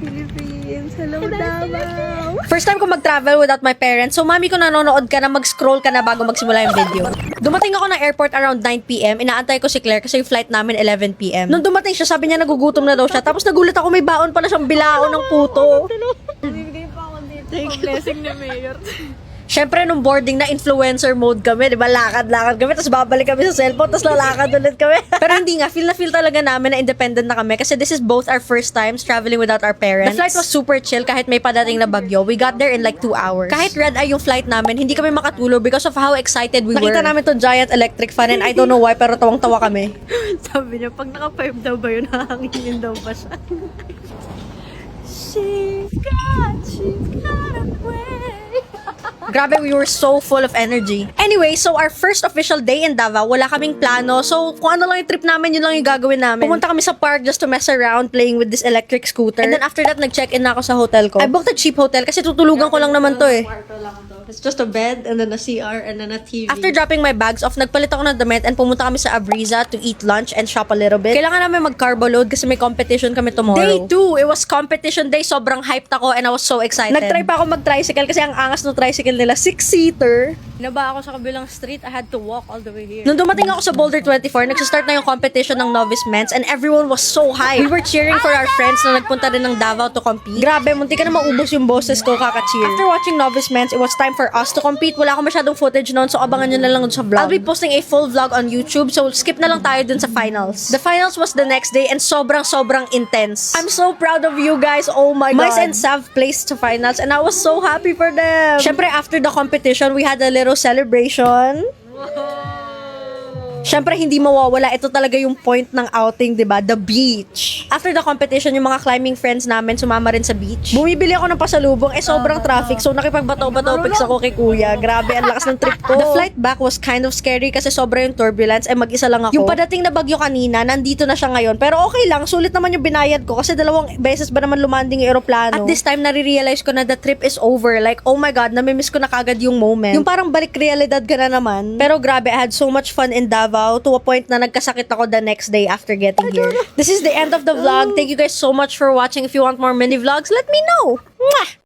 Philippines. Hello, Davao. First time ko mag-travel without my parents. So, mami ko nanonood ka na, mag-scroll ka na bago magsimula yung video. Dumating ako ng airport around 9 p.m. Inaantay ko si Claire kasi yung flight namin 11 p.m. Nung dumating siya, sabi niya nagugutom na daw siya. Tapos nagulat ako, may baon pala siyang bilao ng puto. Bibigay pa ako dito. Blessing ni Mayor. Siyempre, nung boarding na influencer mode kami, di ba? Lakad-lakad kami, tapos babalik kami sa cellphone, tapos lalakad ulit kami. Pero hindi nga, feel na feel talaga namin na independent na kami kasi this is both our first times traveling without our parents. The flight was super chill kahit may padating na bagyo. We got there in like 2 hours. Kahit red eye yung flight namin, hindi kami makatulog because of how excited we were. Nakita namin to giant electric fan and I don't know why, pero tawang-tawa kami. Sabi niya, pag naka-5 daw ba yun, hahanginin daw ba siya? She's got away. Grabe, we were so full of energy. Anyway, so our first official day in Davao, wala kaming plano. So, kung ano lang yung trip namin, yun lang yung gagawin namin. Pumunta kami sa park just to mess around playing with this electric scooter. And then after that, nag-check-in na ako sa hotel ko. I booked a cheap hotel kasi tutulugan ko lang naman to eh. Kwarto lang to. It's just a bed and then a CR and then a TV. After dropping my bags off, nagpalit ako ng damit and pumunta kami sa Abriza to eat lunch and shop a little bit. Kailangan namin mag-carbo load kasi may competition kami tomorrow. Day 2, it was competition day. Sobrang hyped ako and I was so excited. Nag-try pa ako mag-tricycle kasi ang angas ng tricycle nila, 6-seater. Naba ako sa kabilang street, I had to walk all the way here. Nung dumating ako sa Boulder 24, nagsistart na yung competition ng Novice Men's and everyone was so high. We were cheering for our friends na nagpunta rin ng Davao to compete. Grabe, munti ka na maubos yung boses ko kaka-cheer. After watching Novice Men's, it was time for us to compete. Wala akong masyadong footage noon, so abangan nyo na lang sa vlog. I'll be posting a full vlog on YouTube, so skip na lang tayo dun sa finals. The finals was the next day and sobrang intense. I'm so proud of you guys, oh my God. Mice and Sav placed to finals and I was so happy for them. Syempre, after the competition, we had a little celebration. Syempre, hindi mawawala. Ito talaga yung point ng outing, di ba? The beach. After the competition, yung mga climbing friends namin sumama rin sa beach. Bumibili ako ng pasalubong. Sobrang traffic. So, nakipagbato-bato-pics ako kay kuya. Grabe, ang lakas ng trip ko. The flight back was kind of scary kasi sobra yung turbulence. Mag-isa lang ako. Yung padating na bagyo kanina, nandito na siya ngayon. Pero okay lang. Sulit naman yung binayad ko kasi 2 beses ba naman lumanding yung aeroplano. At this time, nare-realize ko na the trip is over. Like, oh my God, namimiss ko na kagad yung moment. Yung parang balik realidad ka na naman. Pero grabe, I had so much fun in Davao to a point na nagkasakit ako the next day after getting here. This is the end of the vlog. Thank you guys so much for watching. If you want more mini vlogs, let me know. Mwah!